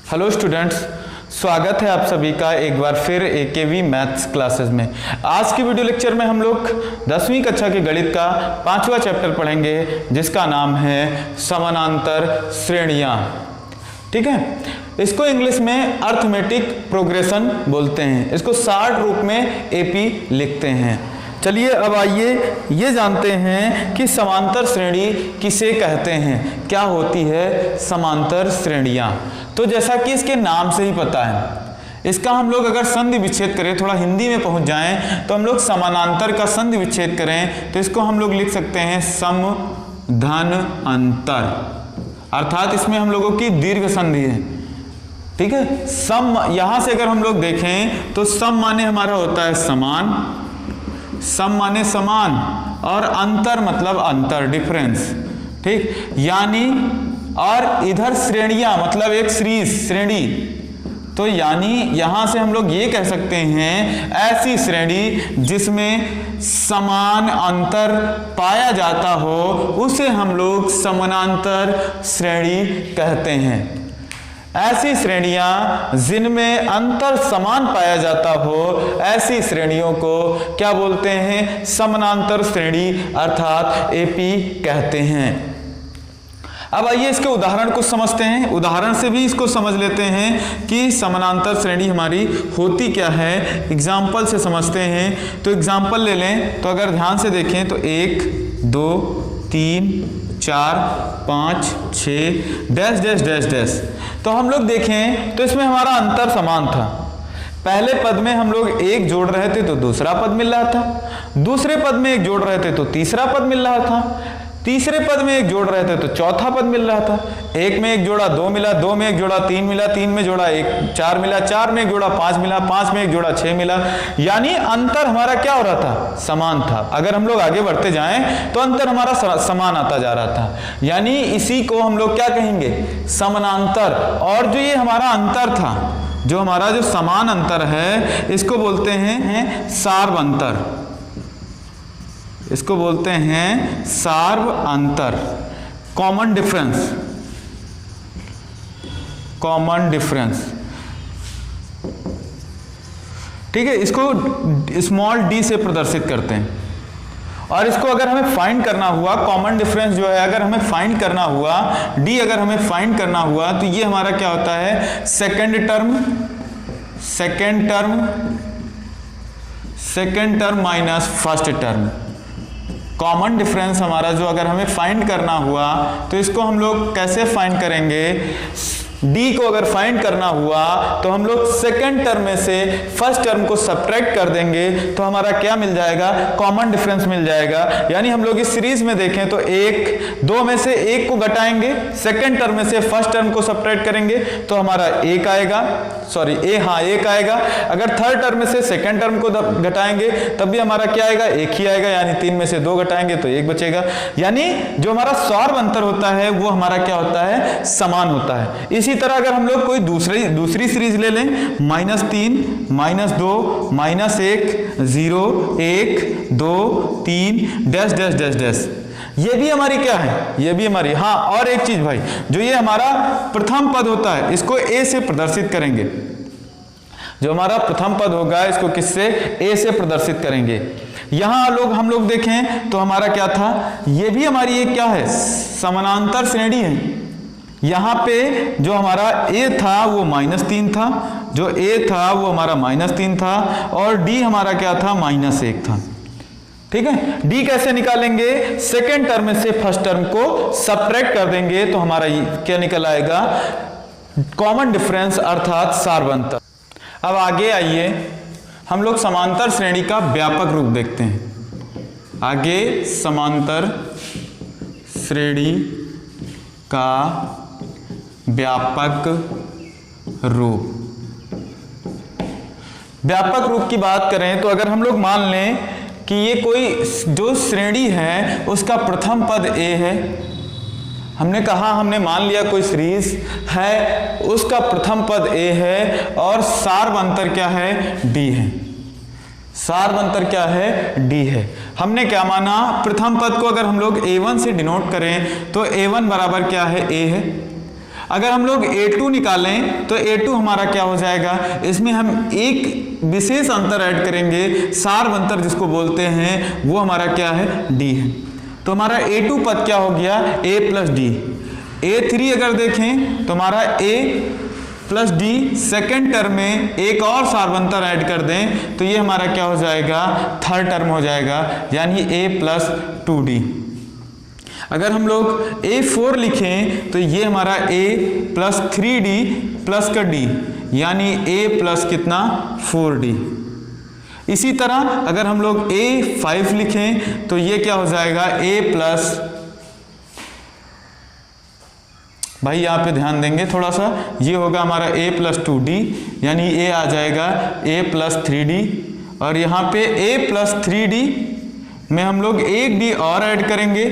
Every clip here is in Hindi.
हेलो स्टूडेंट्स, स्वागत है आप सभी का एक बार फिर AKV मैथ्स क्लासेस में। आज की वीडियो लेक्चर में हम लोग 10वीं कक्षा के गणित का 5वां चैप्टर पढ़ेंगे जिसका नाम है समानांतर श्रेणियां। ठीक है, इसको इंग्लिश में अर्थमेटिक प्रोग्रेशन बोलते हैं, इसको शॉर्ट रूप में AP लिखते हैं। चलिए अब आइए ये जानते हैं कि समांतर श्रेणी किसे कहते हैं, क्या होती है समांतर श्रेणियां। तो जैसा कि इसके नाम से ही पता है, इसका हम लोग अगर संधि विच्छेद करें, थोड़ा हिंदी में पहुंच जाएं तो हम लोग समानांतर का संधि विच्छेद करें तो इसको हम लोग लिख सकते हैं सम धन अंतर, अर्थात इसमें हम लोगों की दीर्घ संधि है। ठीक है, सम यहां से अगर हम लोग देखें तो सम माने हमारा होता है समान, सम माने समान और अंतर मतलब अंतर, डिफरेंस। ठीक, यानी और इधर श्रेणियां मतलब एक सीरीज श्रेणी, तो यानी यहां से हम लोग ये कह सकते हैं ऐसी श्रेणी जिसमें समान अंतर पाया जाता हो उसे हम लोग समानांतर श्रेणी कहते हैं। ऐसी श्रेणियां जिनमें अंतर समान पाया जाता हो ऐसी श्रेणियों को क्या बोलते हैं, समानांतर श्रेणी अर्थात AP कहते हैं। अब आइए इसके उदाहरण को समझते हैं, उदाहरण से भी इसको समझ लेते हैं कि समानांतर श्रेणी हमारी होती क्या है। एग्जाम्पल से समझते हैं, तो एग्जाम्पल ले लें तो अगर ध्यान से देखें तो 1 2 3 4 5 6 डैश डैश डैश डैश, तो हम लोग देखें तो इसमें हमारा अंतर समान था। पहले पद में हम लोग एक जोड़ रहे थे तो दूसरा पद मिल रहा था, दूसरे पद में एक जोड़ रहे थे तो तीसरा पद मिल रहा था, तीसरे पद में एक जोड़ रहे थे तो चौथा पद मिल रहा था, एक में एक जोड़ा 2 मिला, 2 में एक जोड़ा 3 मिला, 3 में जोड़ा 1 4 मिला, 4 में एक जोड़ा 5 मिला, 5 में एक जोड़ा 6 मिला, यानी अंतर हमारा क्या हो रहा था, समान था। अगर हम लोग आगे बढ़ते जाएं तो अंतर हमारा समान आता जा रहा था, यानी इसी को हम लोग क्या कहेंगे, समानांतर। और जो ये हमारा अंतर था, जो हमारा जो समान अंतर है, इसको बोलते हैं सार्व अंतर, इसको बोलते हैं सार्व अंतर, कॉमन डिफरेंस, कॉमन डिफरेंस। ठीक है, इसको स्मॉल d से प्रदर्शित करते हैं। और इसको अगर हमें फाइंड करना हुआ, कॉमन डिफरेंस जो है अगर हमें फाइंड करना हुआ, d अगर हमें फाइंड करना हुआ तो ये हमारा क्या होता है, second term minus first term. Common difference हमारा जो अगर हमें फाइंड करना हुआ तो इसको हम लोग कैसे फाइंड करेंगे, d को अगर फाइंड करना हुआ तो हम लोग सेकेंड टर्म में से फर्स्ट टर्म को सब्ट्रैक्ट कर देंगे तो हमारा क्या मिल जाएगा, कॉमन डिफरेंस मिल जाएगा। यानी हम लोग इस सीरीज में देखें तो 1 2 में से 1 को घटाएंगे, सेकेंड टर्म में से फर्स्ट टर्म को सब्ट्रैक्ट करेंगे तो हमारा 1 आएगा, सॉरी 1 आएगा। अगर थर्ड टर्म में से सेकेंड टर्म को घटाएंगे तब भी हमारा क्या आएगा, 1 ही आएगा, यानी 3 में से 2 घटाएंगे तो 1 बचेगा। यानी जो हमारा सार्व अंतर होता है वो हमारा क्या होता है, समान होता है। इसी तरह अगर हम लोग कोई दूसरी सीरीज ले लें, -3 -2 -1 0 1 2 3 डैश डैश डैश डैश, ये भी हमारी क्या है, ये भी हमारी। हाँ, और एक चीज भाई, जो ये हमारा प्रथम पद होता है इसको A से प्रदर्शित करेंगे, जो हमारा प्रथम पद होगा इसको किससे, A से प्रदर्शित करेंगे। यहां लोग हम लोग देखें तो हमारा क्या था, ये भी हमारी एक क्या है, समानांतर श्रेणी है। यहां पे जो हमारा A था वो -3 था, जो A था वो हमारा -3 था, और D हमारा क्या था, -1 था। ठीक है, D कैसे निकालेंगे, सेकेंड टर्म में से फर्स्ट टर्म को सब्ट्रैक्ट कर देंगे तो हमारा क्या निकल आएगा, कॉमन डिफरेंस अर्थात सार्व अंतर। अब आगे आइए हम लोग समांतर श्रेणी का व्यापक रूप देखते हैं। आगे समांतर श्रेणी का व्यापक रूप, व्यापक रूप की बात करें तो अगर हम लोग मान लें कि ये कोई जो श्रेणी है उसका प्रथम पद A है, हमने कहा, हमने मान लिया कोई सीरीज है उसका प्रथम पद A है और सार्व अंतर क्या है, D है। सार्व अंतर क्या है, D है। हमने क्या माना, प्रथम पद को अगर हम लोग A1 से डिनोट करें तो A1 बराबर क्या है, A है। अगर हम लोग a2 निकालें तो a2 हमारा क्या हो जाएगा, इसमें हम एक विशेष अंतर ऐड करेंगे, सार्व अंतर जिसको बोलते हैं, वो हमारा क्या है, d है। तो हमारा a2 पद क्या हो गया, a प्लस डी। a3 अगर देखें तो हमारा a plus D, second term में एक और सार्वंतर ऐड कर दें तो ये हमारा क्या हो जाएगा, थर्ड टर्म हो जाएगा, यानी a प्लस 2d। अगर हम लोग a4 लिखें तो ये हमारा a प्लस 3d प्लस का d, यानी a प्लस कितना, 4d। इसी तरह अगर हम लोग a5 लिखें तो ये क्या हो जाएगा, a प्लस, भाई यहाँ पे ध्यान देंगे थोड़ा सा, ये होगा हमारा a प्लस 2d, यानी a आ जाएगा a प्लस 3d, और यहाँ पे a प्लस 3d में हम लोग एक d और ऐड करेंगे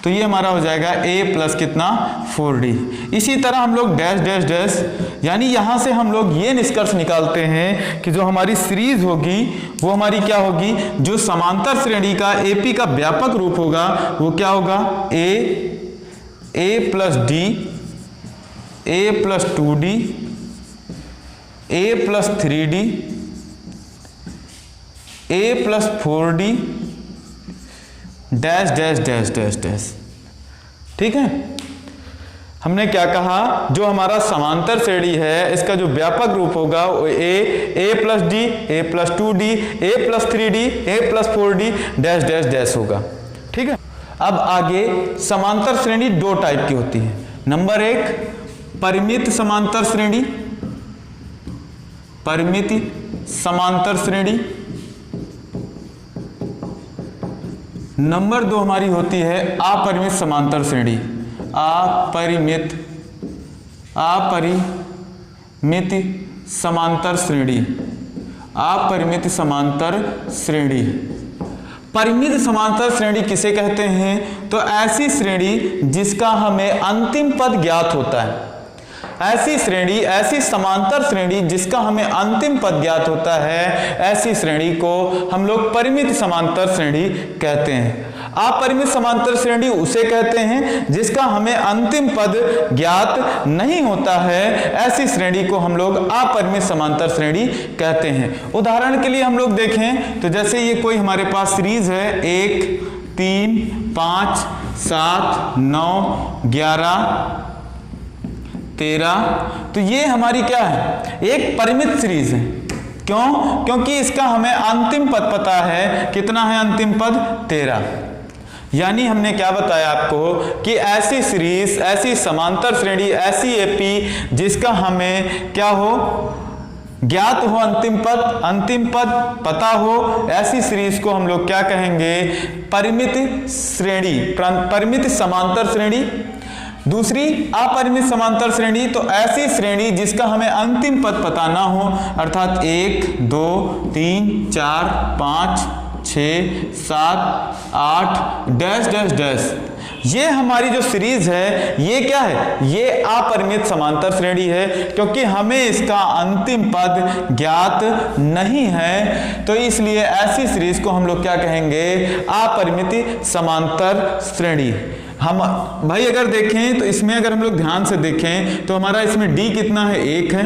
तो ये हमारा हो जाएगा a प्लस कितना, 4d। इसी तरह हम लोग डैश डैश डैश, यानी यहाँ से हम लोग ये निष्कर्ष निकालते हैं कि जो हमारी सीरीज होगी वो हमारी क्या होगी, जो समांतर श्रेणी का AP का व्यापक रूप होगा वो क्या होगा, a plus D, a plus 2d, a plus 3d, a plus 4d, dash dash dash dash dash. ठीक है, हमने क्या कहा, जो हमारा समांतर श्रेणी है इसका जो व्यापक रूप होगा वो a plus D, a plus 2d, a plus 3d, a plus 4d, dash dash dash होगा। ठीक है, अब आगे समांतर श्रेणी दो टाइप की होती है। नंबर एक, परिमित समांतर श्रेणी, परिमित समांतर श्रेणी। नंबर दो हमारी होती है अपरिमित समांतर श्रेणी, अपरिमित समांतर श्रेणी, अपरिमित समांतर श्रेणी। परिमित समांतर श्रेणी किसे कहते हैं, तो ऐसी श्रेणी जिसका हमें अंतिम पद ज्ञात होता है, ऐसी श्रेणी, ऐसी समांतर श्रेणी जिसका हमें अंतिम पद ज्ञात होता है, ऐसी श्रेणी को हम लोग परिमित समांतर श्रेणी कहते हैं। अपरिमित समांतर श्रेणी उसे कहते हैं जिसका हमें अंतिम पद ज्ञात नहीं होता है, ऐसी श्रेणी को हम लोग अपरिमित समांतर श्रेणी कहते हैं। उदाहरण के लिए हम लोग देखें तो जैसे ये कोई हमारे पास सीरीज है 1, 3, 5, 7, 9, 11, 13, तो ये हमारी क्या है, एक परिमित सीरीज है। क्यों, क्योंकि इसका हमें अंतिम पद पता है, कितना है अंतिम पद, 13। यानी हमने क्या बताया आपको कि ऐसी सीरीज, ऐसी समांतर श्रेणी, ऐसी एपी जिसका हमें क्या हो, ज्ञात हो अंतिम पद पता हो, ऐसी सीरीज को हम लोग क्या कहेंगे, परिमित श्रेणी, परिमित समांतर श्रेणी। दूसरी अपरिमित समांतर श्रेणी, तो ऐसी श्रेणी जिसका हमें अंतिम पद पता ना हो, अर्थात 1, 2, 3, 4, 5, 6, 7, 8, डैश डैश डैश। ये हमारी जो सीरीज है ये क्या है, ये अपरिमित समांतर श्रेणी है, क्योंकि हमें इसका अंतिम पद ज्ञात नहीं है, तो इसलिए ऐसी सीरीज को हम लोग क्या कहेंगे, अपरिमित समांतर श्रेणी। हम भाई अगर देखें तो इसमें अगर हम लोग ध्यान से देखें तो हमारा इसमें d कितना है, 1 है,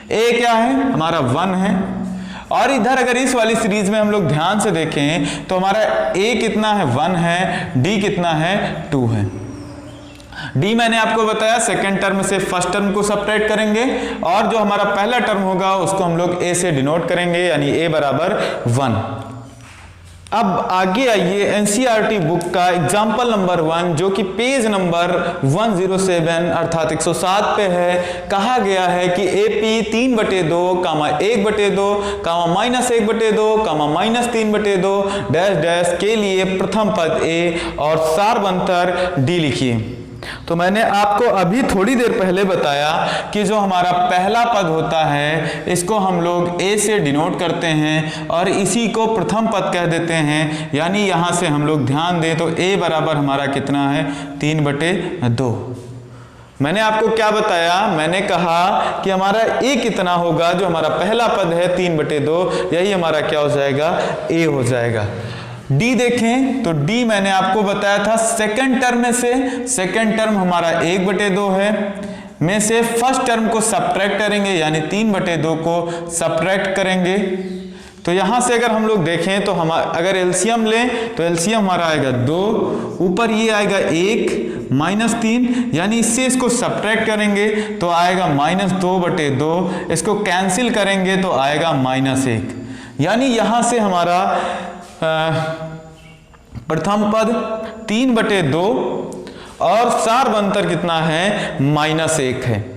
a क्या है हमारा 1 है, और इधर अगर इस वाली सीरीज में हम लोग ध्यान से देखें तो हमारा a कितना है, 1 है, d कितना है, 2 है। d मैंने आपको बताया सेकंड टर्म से फर्स्ट टर्म को सब्ट्रैक्ट करेंगे, और जो हमारा पहला टर्म होगा उसको हम लोग a से डिनोट करेंगे, यानी a बराबर 1। अब आगे आइए एनसीईआरटी बुक का एग्जाम्पल नंबर 1, जो कि पेज नंबर 107 अर्थात 107 पे है। कहा गया है कि एपी 3/2, 1/2, -1/2, -3/2 डैश डैश के लिए प्रथम पद a और सार्वंतर d लिखिए। तो मैंने आपको अभी थोड़ी देर पहले बताया कि जो हमारा पहला पद होता है इसको हम लोग a से डिनोट करते हैं और इसी को प्रथम पद कह देते हैं, यानी यहां से हम लोग ध्यान दें तो a बराबर हमारा कितना है, 3/2। मैंने आपको क्या बताया, मैंने कहा कि हमारा a कितना होगा, जो हमारा पहला पद है 3/2, यही हमारा क्या हो जाएगा, a हो जाएगा। डी देखें तो डी मैंने आपको बताया था सेकंड टर्म में से, सेकंड टर्म हमारा 1/2 है, में से फर्स्ट टर्म को सब्ट्रैक्ट करेंगे यानी 3/2 को सब्ट्रैक्ट करेंगे। तो यहां से अगर हम लोग देखें तो हम अगर एलसीएम लें तो एलसीएम हमारा आएगा 2, ऊपर ये आएगा 1 -3, यानी इससे इसको सब्ट्रैक्ट करेंगे तो आएगा -2/2, इसको कैंसिल करेंगे तो आएगा -1, यानी यहां से हमारा प्रथम पद 3/2 और सार अंतर कितना है -1 है।